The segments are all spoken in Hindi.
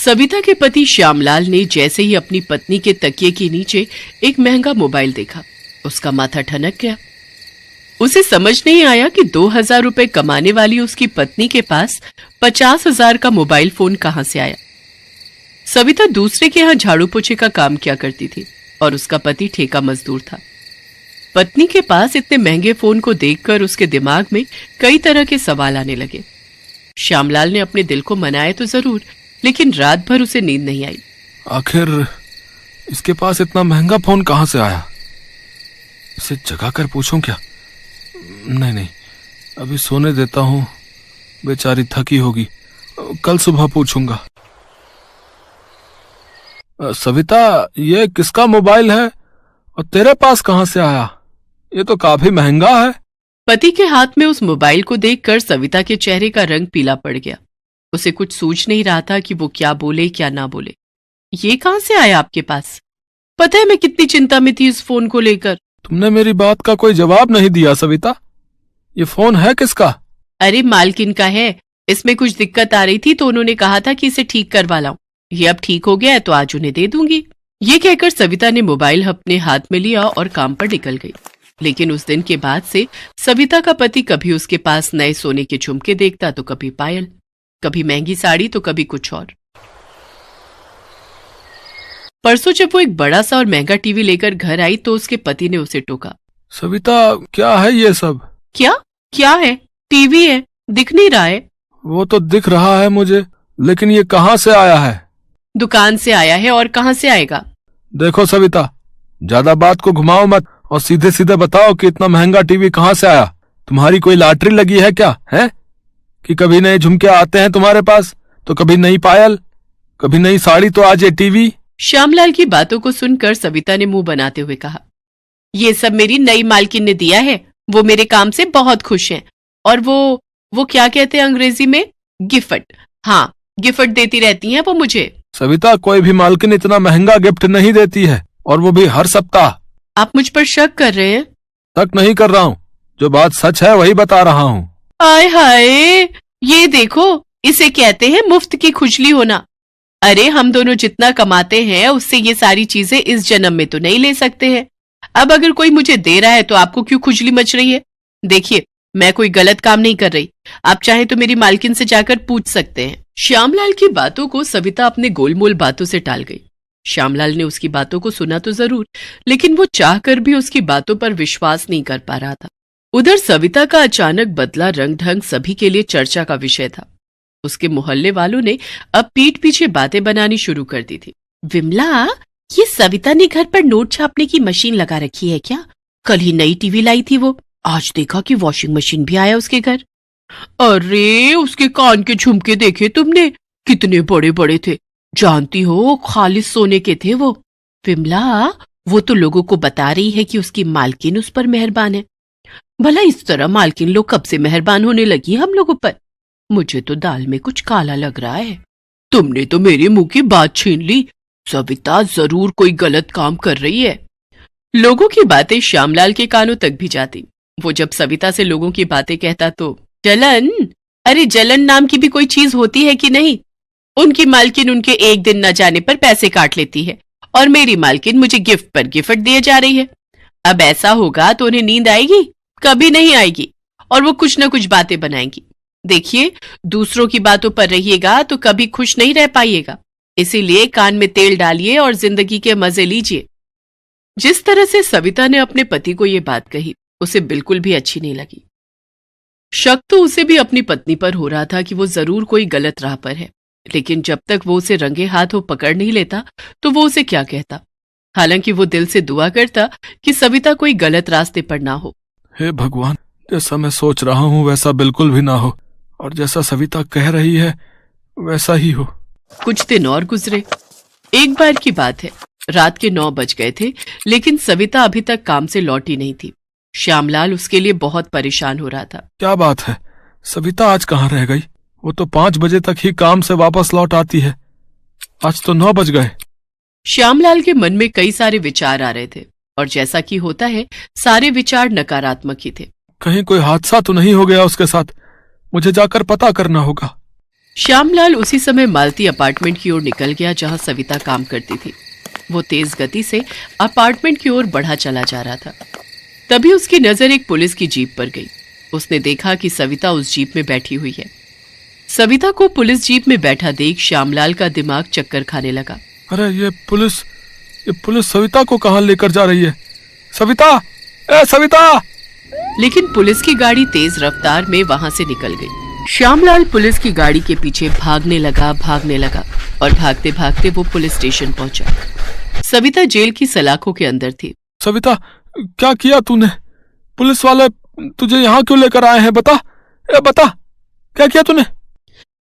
सविता के पति श्यामलाल ने जैसे ही अपनी पत्नी के तकिए के नीचे एक महंगा मोबाइल देखा, उसका माथा ठनक गया। उसे समझ नहीं आया कि 2000 रुपए कमाने वाली उसकी पत्नी के पास 50,000 का मोबाइल फोन कहां से आया। सविता दूसरे के यहां झाड़ू पोछे का काम किया करती थी और उसका पति ठेका मजदूर था। पत्नी के पास इतने महंगे फोन को देखकर उसके दिमाग में कई तरह के सवाल आने लगे। श्यामलाल ने अपने दिल को मनाया तो जरूर, लेकिन रात भर उसे नींद नहीं आई। आखिर इसके पास इतना महंगा फोन कहां से आया? इसे जगा कर पूछूं क्या? नहीं, अभी सोने देता हूं, बेचारी थकी होगी, कल सुबह पूछूंगा। सविता, ये किसका मोबाइल है और तेरे पास कहां से आया? ये तो काफी महंगा है। पति के हाथ में उस मोबाइल को देखकर सविता के चेहरे का रंग पीला पड़ गया। उसे कुछ सूझ नहीं रहा था कि वो क्या बोले क्या ना बोले। ये कहां से आया आपके पास? पता है मैं कितनी चिंता में थी इस फोन को लेकर। तुमने मेरी बात का कोई जवाब नहीं दिया सविता। ये फोन है किसका? अरे मालकिन का है। इसमें कुछ दिक्कत आ रही थी तो उन्होंने कहा था कि इसे ठीक करवा लाऊं। ये अब ठीक हो गया है तो आज उन्हें दे दूंगी। ये कहकर सविता ने मोबाइल अपने हाथ में लिया और काम पर निकल गई। लेकिन उस दिन के बाद से सविता का पति कभी उसके पास नए सोने के झुमके देखता तो कभी पायल, कभी महंगी साड़ी तो कभी कुछ और। परसों जब वो एक बड़ा सा और महंगा टीवी लेकर घर आई तो उसके पति ने उसे टोका। सविता, क्या है ये सब? क्या है? टीवी है, दिख नहीं रहा है? वो तो दिख रहा है मुझे, लेकिन ये कहां से आया है? दुकान से आया है, और कहां से आएगा? देखो सविता, ज्यादा बात को घुमाओ मत और सीधे सीधे बताओ कि इतना महंगा टीवी कहां से आया। तुम्हारी कोई लॉटरी लगी है क्या? है कि कभी नए झुमके आते हैं तुम्हारे पास तो कभी नई पायल, कभी नई साड़ी, तो आज ये टीवी। श्यामलाल की बातों को सुनकर सविता ने मुंह बनाते हुए कहा, ये सब मेरी नई मालकिन ने दिया है। वो मेरे काम से बहुत खुश हैं। और वो क्या कहते हैं अंग्रेजी में? गिफ्ट। हाँ, गिफ्ट देती रहती हैं वो मुझे। सविता, कोई भी मालकिन इतना महंगा गिफ्ट नहीं देती है, और वो भी हर सप्ताह। आप मुझ पर शक कर रहे हैं? शक नहीं कर रहा हूँ, जो बात सच है वही बता रहा हूँ। आय हाय, ये देखो, इसे कहते हैं मुफ्त की खुजली होना। अरे हम दोनों जितना कमाते हैं उससे ये सारी चीजें इस जन्म में तो नहीं ले सकते हैं। अब अगर कोई मुझे दे रहा है तो आपको क्यों खुजली मच रही है? देखिए, मैं कोई गलत काम नहीं कर रही। आप चाहे तो मेरी मालकिन से जाकर पूछ सकते हैं। श्यामलाल की बातों को सविता अपने गोलमोल बातों से टाल गई। श्यामलाल ने उसकी बातों को सुना तो जरूर, लेकिन वो चाहकर भी उसकी बातों पर विश्वास नहीं कर पा रहा था। उधर सविता का अचानक बदला रंग ढंग सभी के लिए चर्चा का विषय था। उसके मोहल्ले वालों ने अब पीठ पीछे बातें बनानी शुरू कर दी थी। विमला, ये सविता ने घर पर नोट छापने की मशीन लगा रखी है क्या? कल ही नई टीवी लाई थी वो, आज देखा कि वॉशिंग मशीन भी आया उसके घर। अरे उसके कान के झुमके देखे तुमने? कितने बड़े बड़े थे, जानती हो, खालिस सोने के थे वो। विमला, वो तो लोगों को बता रही है कि उसकी मालकिन उस पर मेहरबान है। भला इस तरह मालकिन लोग कब से मेहरबान होने लगी हम लोगों पर? मुझे तो दाल में कुछ काला लग रहा है। तुमने तो मेरे मुंह की बात छीन ली। सविता जरूर कोई गलत काम कर रही है। लोगों की बातें श्यामलाल के कानों तक भी जाती। वो जब सविता से लोगों की बातें कहता तो जलन, अरे जलन नाम की भी कोई चीज होती है कि नहीं? उनकी मालकिन उनके एक दिन न जाने पर पैसे काट लेती है और मेरी मालकिन मुझे गिफ्ट पर गिफ्ट दिए जा रही है। अब ऐसा होगा तो उन्हें नींद आएगी? कभी नहीं आएगी, और वो कुछ न कुछ बातें बनाएंगी। देखिए, दूसरों की बातों पर रहिएगा तो कभी खुश नहीं रह पाइएगा। इसीलिए कान में तेल डालिए और जिंदगी के मजे लीजिए। जिस तरह से सविता ने अपने पति को ये बात कही, उसे बिल्कुल भी अच्छी नहीं लगी। शक तो उसे भी अपनी पत्नी पर हो रहा था कि वो जरूर कोई गलत राह पर है, लेकिन जब तक वो उसे रंगे हाथों पकड़ नहीं लेता तो वो उसे क्या कहता। हालांकि वो दिल से दुआ करता कि सविता कोई गलत रास्ते पर ना हो। हे भगवान, जैसा मैं सोच रहा हूँ वैसा बिल्कुल भी ना हो, और जैसा सविता कह रही है वैसा ही हो। कुछ दिन और गुजरे। एक बार की बात है, रात के 9 बज गए थे, लेकिन सविता अभी तक काम से लौटी नहीं थी। श्यामलाल उसके लिए बहुत परेशान हो रहा था। क्या बात है, सविता आज कहाँ रह गई? वो तो 5 बजे तक ही काम से वापस लौट आती है, आज तो 9 बज गए। श्यामलाल के मन में कई सारे विचार आ रहे थे, और जैसा कि होता है सारे विचार नकारात्मक ही थे। कहीं कोई हादसा तो नहीं हो गया उसके साथ? मुझे जाकर पता करना होगा। श्यामलाल उसी समय मालती अपार्टमेंट की ओर निकल गया जहां सविता काम करती थी। वो तेज गति से अपार्टमेंट की ओर बढ़ा चला जा रहा था। तभी उसकी नजर एक पुलिस की जीप पर गई। उसने देखा कि सविता उस जीप में बैठी हुई है। सविता को पुलिस जीप में बैठा देख श्यामलाल का दिमाग चक्कर खाने लगा। अरे ये पुलिस सविता को कहाँ लेकर जा रही है? सविता, ए सविता! लेकिन पुलिस की गाड़ी तेज रफ्तार में वहां से निकल गई। श्यामलाल पुलिस की गाड़ी के पीछे भागने लगा और भागते भागते वो पुलिस स्टेशन पहुंचा। सविता जेल की सलाखों के अंदर थी। सविता, क्या किया तूने? पुलिस वाले तुझे यहाँ क्यों लेकर आए हैं? बता, क्या किया तूने?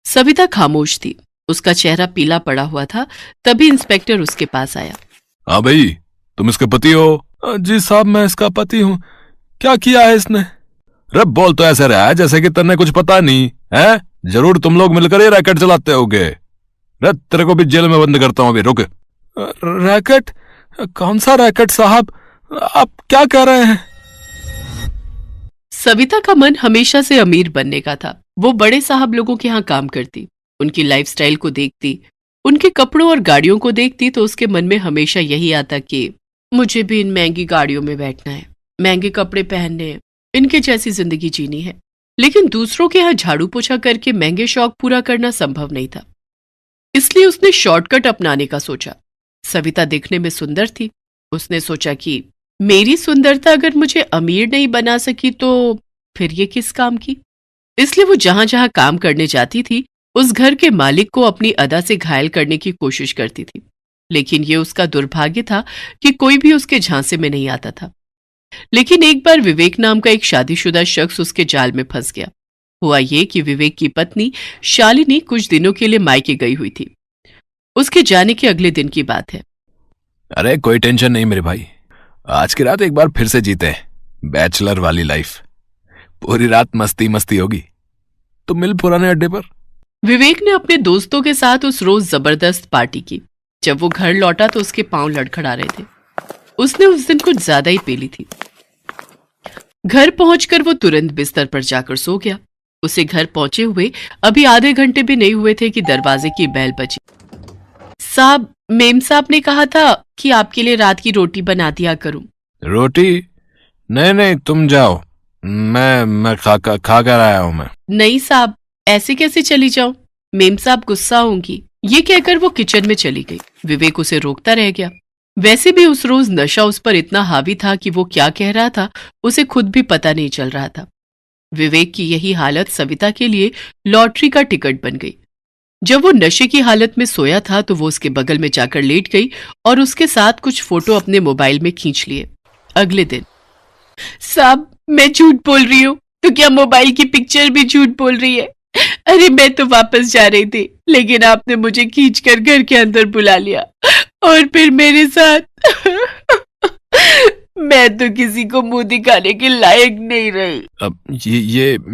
सविता खामोश थी। उसका चेहरा पीला पड़ा हुआ था। तभी इंस्पेक्टर उसके पास आया। हाँ भाई, तुम इसके पति हो? जी साहब, मैं इसका पति हूँ। क्या किया है इसने? रे बोल तो ऐसे रहा है जैसे कि तेने कुछ पता नहीं है। जरूर तुम लोग मिलकर ये रैकेट चलाते होगे। रे तेरे को भी जेल में बंद करता हूँ अभी, रुक। रैकेट? कौन सा रैकेट साहब? आप क्या कह रहे हैं? सविता का मन हमेशा से अमीर बनने का था। वो बड़े साहब लोगों के यहाँ काम करती, उनकी लाइफस्टाइल को देखती, उनके कपड़ों और गाड़ियों को देखती तो उसके मन में हमेशा यही आता कि मुझे भी इन महंगी गाड़ियों में बैठना है, महंगे कपड़े पहनने हैं, इनके जैसी जिंदगी जीनी है। लेकिन दूसरों के यहाँ झाड़ू पोछा करके महंगे शौक पूरा करना संभव नहीं था। इसलिए उसने शॉर्टकट अपनाने का सोचा। सविता दिखने में सुंदर थी। उसने सोचा कि मेरी सुंदरता अगर मुझे अमीर नहीं बना सकी तो फिर ये किस काम की। इसलिए वो जहां जहां काम करने जाती थी उस घर के मालिक को अपनी अदा से घायल करने की कोशिश करती थी। लेकिन ये उसका दुर्भाग्य था कि कोई भी उसके झांसे में नहीं आता था। लेकिन एक बार विवेक नाम का एक शादीशुदा शख्स उसके जाल में फंस गया। हुआ ये कि विवेक की पत्नी शालिनी कुछ दिनों के लिए मायके गई हुई थी। उसके जाने के अगले दिन की बात है। अरे कोई टेंशन नहीं मेरे भाई, आज की रात एक बार फिर से जीते हैं बैचलर वाली लाइफ। पूरी रात मस्ती मस्ती होगी। तो मिल पुराने अड्डे पर। विवेक ने अपने दोस्तों के साथ उस रोज जबरदस्त पार्टी की। जब वो घर लौटा तो उसके पांव लड़खड़ा रहे थे। उसने उस दिन कुछ ज्यादा ही पी ली थी। घर पहुंचकर वो तुरंत बिस्तर पर जाकर सो गया। उसे घर पहुंचे हुए अभी आधे घंटे भी नहीं हुए थे कि दरवाजे की बेल बजी। साहब, मेम साहब ने कहा था कि आपके लिए रात की रोटी बना दिया करूं। रोटी? नहीं, तुम जाओ, मैं खा कर आया हूं मैं। नहीं साहब, ऐसे कैसे चली जाऊं? मेम साहब गुस्सा होंगी। ये कहकर वो किचन में चली गई। विवेक उसे रोकता रह गया। वैसे भी उस रोज नशा उस पर इतना हावी था कि वो क्या कह रहा था उसे खुद भी पता नहीं चल रहा था। विवेक की यही हालत सविता के लिए लॉटरी का टिकट बन गई। जब वो नशे की हालत में सोया था तो वो उसके बगल में जाकर लेट गई और उसके साथ कुछ फोटो अपने मोबाइल में खींच लिए। अगले दिन, साहब मैं झूठ बोल रही हूँ तो क्या मोबाइल की पिक्चर भी झूठ बोल रही है? अरे मैं तो वापस जा रही थी लेकिन आपने मुझे खींचकर घर के अंदर बुला लिया और फिर मेरे साथ मैं तो किसी को मुंह दिखाने के लायक नहीं रही। अब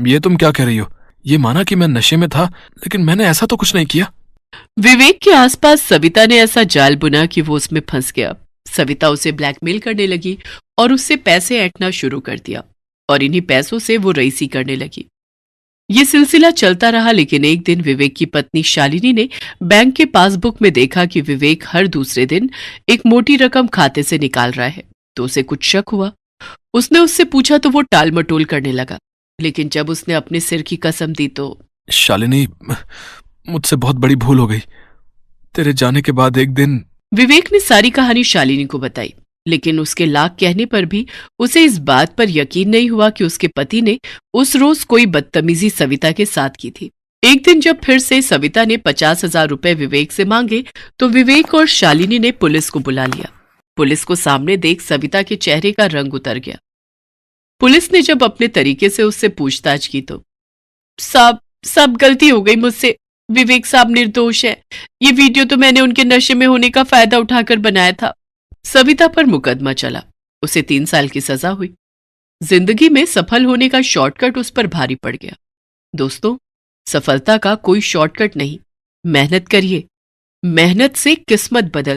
ये तुम क्या कह रही हो? ये माना कि मैं नशे में था लेकिन मैंने ऐसा तो कुछ नहीं किया। विवेक के आसपास सविता ने ऐसा जाल बुना कि वो उसमें फंस गया। सविता उसे ब्लैकमेल करने लगी और उससे पैसे ऐंठना शुरू कर दिया और इन्हीं पैसों से वो रईसी करने लगी। ये सिलसिला चलता रहा। लेकिन एक दिन विवेक की पत्नी शालिनी ने बैंक के पासबुक में देखा कि विवेक हर दूसरे दिन एक मोटी रकम खाते से निकाल रहा है तो उसे कुछ शक हुआ। उसने उससे पूछा तो वो टाल मटोल करने लगा। लेकिन जब उसने अपने सिर की कसम दी तो शालिनी, मुझसे बहुत बड़ी भूल हो गई। तेरे जाने के बाद एक दिन। विवेक ने सारी कहानी शालिनी को बताई। लेकिन उसके लाख कहने पर भी उसे इस बात पर यकीन नहीं हुआ कि उसके पति ने उस रोज कोई बदतमीजी सविता के साथ की थी। एक दिन जब फिर से सविता ने 50,000 रुपए विवेक से मांगे तो विवेक और शालिनी ने पुलिस को बुला लिया। पुलिस को सामने देख सविता के चेहरे का रंग उतर गया। पुलिस ने जब अपने तरीके से उससे पूछताछ की तो साहब गलती हो गई मुझसे। विवेक साहब निर्दोष है। ये वीडियो तो मैंने उनके नशे में होने का फायदा उठाकर बनाया था। सविता पर मुकदमा चला। उसे 3 साल की सजा हुई। जिंदगी में सफल होने का शॉर्टकट उस पर भारी पड़ गया। दोस्तों, सफलता का कोई शॉर्टकट नहीं। मेहनत करिए, मेहनत से किस्मत बदल